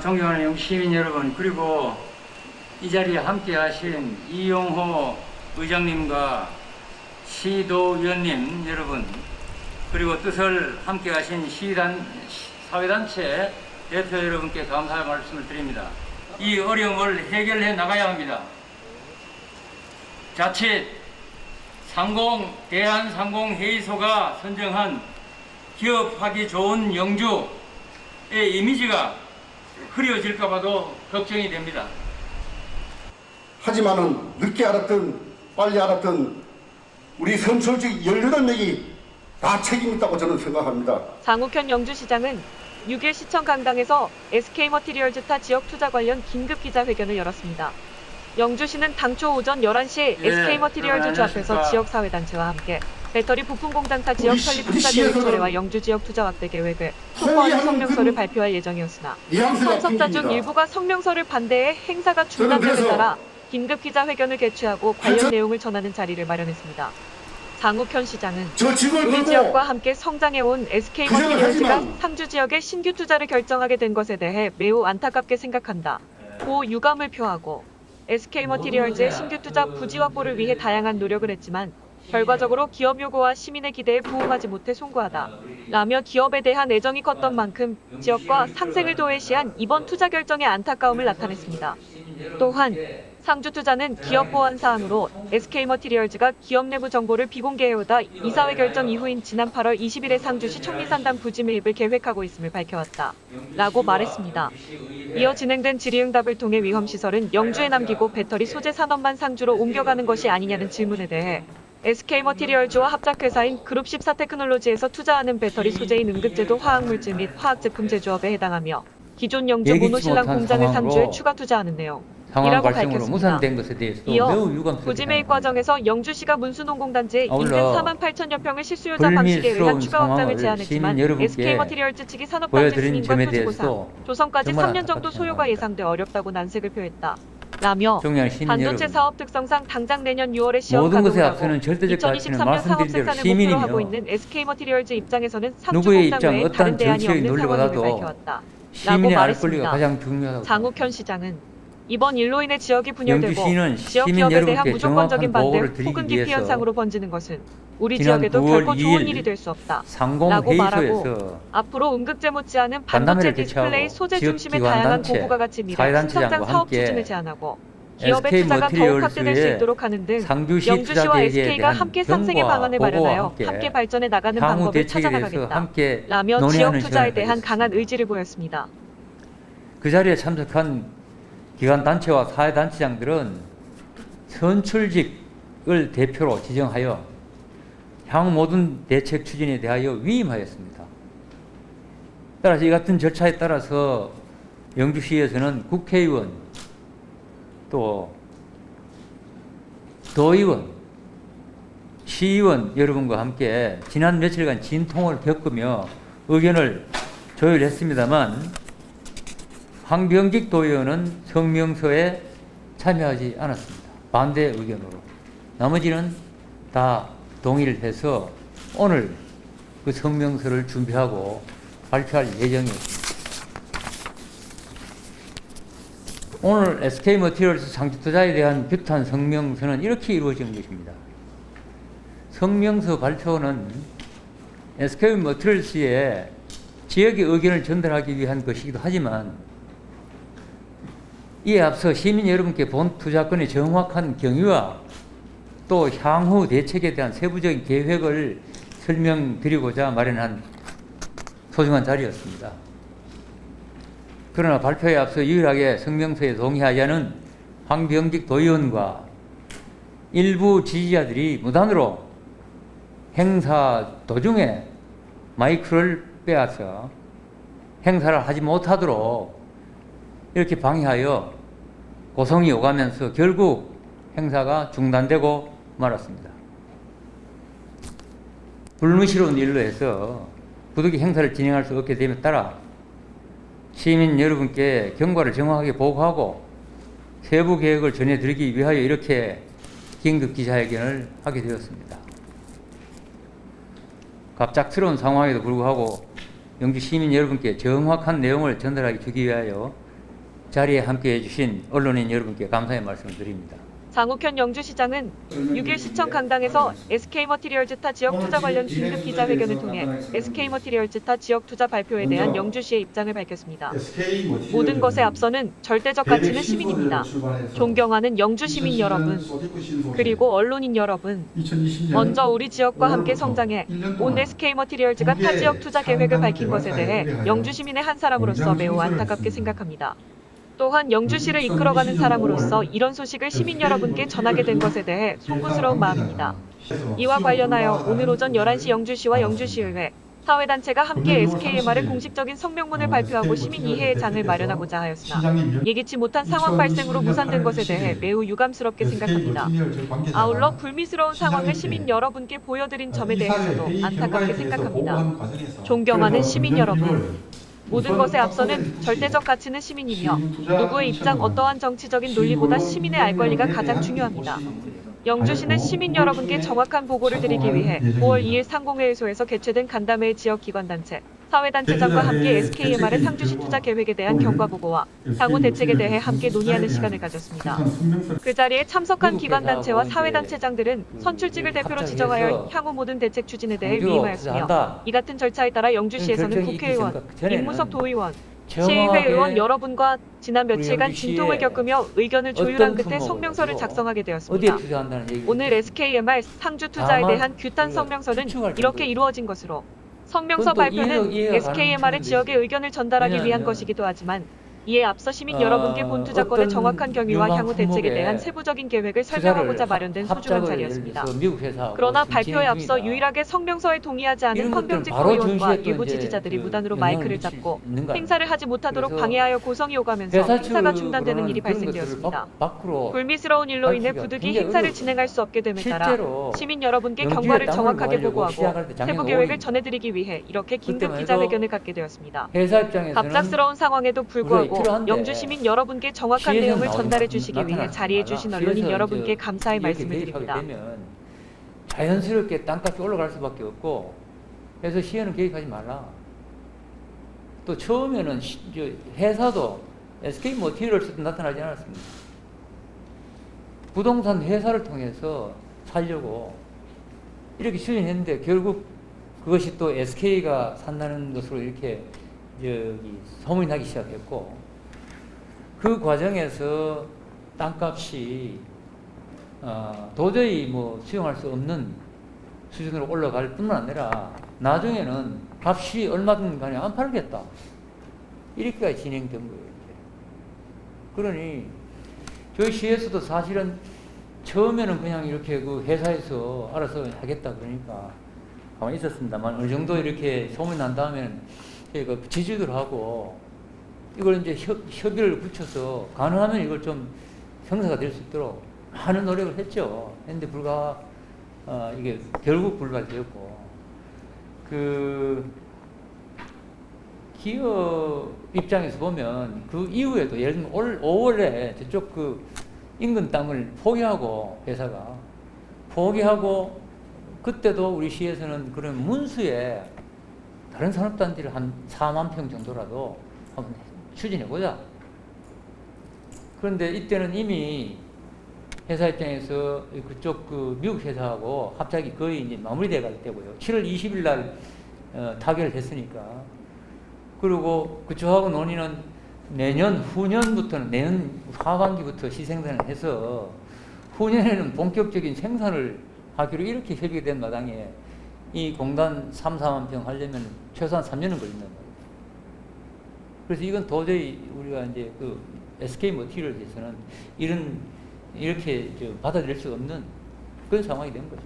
존경하는 영주 시민 여러분, 그리고 이 자리에 함께 하신 이용호 의장님과 시도위원님 여러분, 그리고 뜻을 함께 하신 사회단체 대표 여러분께 감사의 말씀을 드립니다. 이 어려움을 해결해 나가야 합니다. 자칫 대한상공회의소가 선정한 기업하기 좋은 영주의 이미지가 흐려질까 봐도 걱정이 됩니다. 하지만은 늦게 알았든 빨리 알았든 우리 선출직 18명이 다 책임 있다고 저는 생각합니다. 장욱현 영주시장은 6일 시청 강당에서 SK머티리얼즈타 지역 투자 관련 긴급 기자회견을 열었습니다. 영주시는 당초 오전 11시에 SK머티리얼즈 주 앞에서 지역사회단체와 함께 배터리 부품 공장타 지역 설립 투자 계획 철회와 영주 지역 투자 확대 계획을 통보하는 성명서를 발표할 예정이었으나 참석자 중 일부가 성명서를 반대해 행사가 중단됨에 따라 긴급 기자회견을 개최하고 관련 내용을 전하는 자리를 마련했습니다. 장욱현 시장은 우리 지역과 함께 성장해온 SK머티리얼즈가 상주 지역의 신규 투자를 결정하게 된 것에 대해 매우 안타깝게 생각한다 고 유감을 표하고 SK머티리얼즈의 신규 투자 부지 확보를 위해 다양한 노력을 했지만 결과적으로 기업 요구와 시민의 기대에 부응하지 못해 송구하다 라며 기업에 대한 애정이 컸던 만큼 지역과 상생을 도외시한 이번 투자 결정의 안타까움을 나타냈습니다. 또한 상주투자는 기업 보안 사안으로 SK머티리얼즈가 기업 내부 정보를 비공개해오다 이사회 결정 이후인 지난 8월 20일에 상주시 청리산단 부지 매입을 계획하고 있음을 밝혀왔다 라고 말했습니다. 이어 진행된 질의응답을 통해 위험시설은 영주에 남기고 배터리 소재 산업만 상주로 옮겨가는 것이 아니냐는 질문에 대해 SK머티리얼즈와 합작회사인 그룹14테크놀로지에서 투자하는 배터리 소재인 응급제도 화학물질 및 화학제품 제조업에 해당하며 기존 영주 모노실랑 공장을 상주에 추가 투자하는 내용 이라고 밝혔습니다. 이어 부지 매입 과정에서 영주시가 문수농공단지에 인근 4만 8천여 평을 실수요자 방식에 의한 추가 확장을 제안했지만 SK머티리얼즈 측이 산업단지 승인과 표지고사 조성까지 3년 정도 소요가 예상돼 어렵다고 난색을 표했다 라며 반도체 사업 특성상 당장 내년 6월에 시험 가동하고 2023년 사업 생산을 목표로 하고 있는 SK머티리얼즈 입장에서는 상주 공장 외에 다른 대안이 없는 상황임을 밝혀왔다 라고 말했습니다. 장욱현 시장은 이번 일로 인해 지역이 분열되고 지역 기업에 대한 무조건적인 반대 혹은 기피 현상으로 번지는 것은 우리 지역에도 결코 좋은 일이 될 수 없다 라고 말하고 앞으로 응급제 못지않은 반도체 디스플레이 소재 중심의 다양한 고부가 가치 미래 신성장 사업 추진을 제안하고 기업의 투자가 더욱 확대될 수 있도록 하는 등 영주시와 SK가 함께 상생의 방안을 마련하여 함께 발전해 나가는 방법을 찾아나가겠다 라며 지역 투자에 대한 강한 의지를 보였습니다. 그 자리에 참석한 기관단체와 사회단체장들은 선출직을 대표로 지정하여 향후 모든 대책 추진에 대하여 위임하였습니다. 따라서 이 같은 절차에 따라서 영주시에서는 국회의원 또 도의원, 시의원 여러분과 함께 지난 며칠간 진통을 겪으며 의견을 조율했습니다만 황병직 도의원은 성명서에 참여하지 않았습니다. 반대 의견으로. 나머지는 다 동의를 해서 오늘 그 성명서를 준비하고 발표할 예정이었습니다. 오늘 SK머티리얼스 상주투자에 대한 규탄 성명서는 이렇게 이루어진 것입니다. 성명서 발표는 SK머티리얼스의 지역의 의견을 전달하기 위한 것이기도 하지만 이에 앞서 시민 여러분께 본 투자권의 정확한 경위와 또 향후 대책에 대한 세부적인 계획을 설명드리고자 마련한 소중한 자리였습니다. 그러나 발표에 앞서 유일하게 성명서에 동의하지 않은 황병직 도의원과 일부 지지자들이 무단으로 행사 도중에 마이크를 빼앗아 행사를 하지 못하도록 이렇게 방해하여 고성이 오가면서 결국 행사가 중단되고 말았습니다. 불미스러운 일로 해서 부득이 행사를 진행할 수 없게 됨에 따라 시민 여러분께 경과를 정확하게 보고하고 세부 계획을 전해드리기 위하여 이렇게 긴급 기자회견을 하게 되었습니다. 갑작스러운 상황에도 불구하고 영주 시민 여러분께 정확한 내용을 전달하기 주기 위하여 자리에 함께해 주신 언론인 여러분께 감사의 말씀을 드립니다. 장욱현 영주시장은 6일 시청 강당에서 SK머티리얼즈타 지역 투자 관련 긴급 기자회견을 통해 SK머티리얼즈타 지역 투자 발표에 대한 영주시의 입장을 밝혔습니다. 모든 것에 앞서는 절대적 가치는 시민입니다. 존경하는 영주 시민 여러분, 그리고 언론인 여러분, 먼저 우리 지역과 함께 성장해 온 SK머티리얼즈가 타 지역 투자 계획을 밝힌 것에 대해 영주 시민의 한 사람으로서 매우 안타깝게 생각합니다. 또한 영주시를 이끌어가는 사람으로서 이런 소식을 시민 여러분께 전하게 된 것에 대해 송구스러운 마음입니다. 이와 관련하여 오늘 오전 11시 영주시와 영주시의회, 사회단체가 함께 SKMR의 공식적인 성명문을 발표하고 시민 이해의 장을 마련하고자 하였으나 예기치 못한 상황 발생으로 무산된 것에 대해 매우 유감스럽게 생각합니다. 아울러 불미스러운 상황을 시민 여러분께 보여드린 점에 대해서도 안타깝게 생각합니다. 존경하는 시민 여러분, 모든 것에 앞서는 절대적 가치는 시민이며 누구의 입장 어떠한 정치적인 논리보다 시민의 알 권리가 가장 중요합니다. 영주시는 시민 여러분께 정확한 보고를 드리기 위해 5월 2일 상공회의소에서 개최된 간담회 지역기관단체, 사회단체장과 함께 SKMR의 상주시 투자 계획에 대한 경과보고와 향후 대책에 대해 함께 논의하는 시간을 가졌습니다. 그 자리에 참석한 기관단체와 사회단체장들은 선출직을 대표로 지정하여 향후 모든 대책 추진에 대해 위임하였으며 이 같은 절차에 따라 영주시에서는 국회의원, 임무석 도의원, 시의회 의원 여러분과 지난 며칠간 진통을 겪으며 의견을 조율한 끝에 성명서를 작성하게 되었습니다. 오늘 SKMR 상주 투자에 대한 규탄 성명서는 이렇게 이루어진 것으로, 성명서 발표는 SKMR의 지역의 의견을 전달하기 위한 것이기도 하지만 이에 앞서 시민 여러분께 본 투자권의 정확한 경위와 향후 대책에 대한 세부적인 계획을 설명하고자 마련된 소중한 자리였습니다. 그러나 발표에 앞서 유일하게 성명서에 동의하지 않은 황병직 의원과 일부 지지자들이 무단으로 마이크를 잡고 행사를 하지 못하도록 방해하여 고성이 오가면서 행사가 중단되는 일이 발생되었습니다. 불미스러운 일로 인해 부득이 행사를 진행할 수 없게 됨에 따라 시민 여러분께 경과를 정확하게 보고하고 세부 계획을 전해드리기 위해 이렇게 긴급 기자회견을 갖게 되었습니다. 갑작스러운 상황에도 불구하고 영주 시민 여러분께 정확한 내용을 전달해 주시기 위해 자리해 주신 언론인 여러분께 감사의 말씀을 드립니다. 자연스럽게 땅값이 올라갈 수밖에 없고, 그래서 시에는 개입하지 말라. 또 처음에는 회사도 SK머티리얼즈도 나타나지 않았습니다. 부동산 회사를 통해서 살려고 이렇게 추진했는데 결국 그것이 또 SK가 산다는 것으로 이렇게 소문이 나기 시작했고, 그 과정에서 땅값이 도저히 수용할 수 없는 수준으로 올라갈 뿐만 아니라 나중에는 값이 얼마든 간에 안 팔겠다, 이렇게까지 진행된 거예요. 그러니 저희 시에서도 사실은 처음에는 그냥 이렇게 그 회사에서 알아서 하겠다 그러니까 가만히 있었습니다만, 어느 정도 이렇게 소문이 난 다음에는 저희가 지지를 하고 이걸 이제 협의를 붙여서 가능하면 이걸 좀 성사가 될 수 있도록 많은 노력을 했죠. 했는데 이게 결국 불발되었고, 그 기업 입장에서 보면 그 이후에도 예를 들면 올 5월에 저쪽 그 인근 땅을 포기하고, 회사가 포기하고, 그때도 우리 시에서는 그런 문수에 다른 산업단지를 한 4만 평 정도라도 한번 추진해보자. 그런데 이때는 이미 회사 입장에서 그쪽 그 미국 회사하고 합작이 거의 이제 마무리돼 갈 때고요. 7월 20일 날 타결을 했으니까. 그리고 그쪽하고 논의는 후년부터는 내년 하반기부터 시생산을 해서 후년에는 본격적인 생산을 하기로 이렇게 협의가 된 마당에 이 공단 3, 4만 평 하려면 최소한 3년은 걸린단 말이에요. 그래서 이건 도저히 우리가 이제 그 SK머티리얼즈에서는 이렇게 받아들일 수 없는 그런 상황이 된 거죠.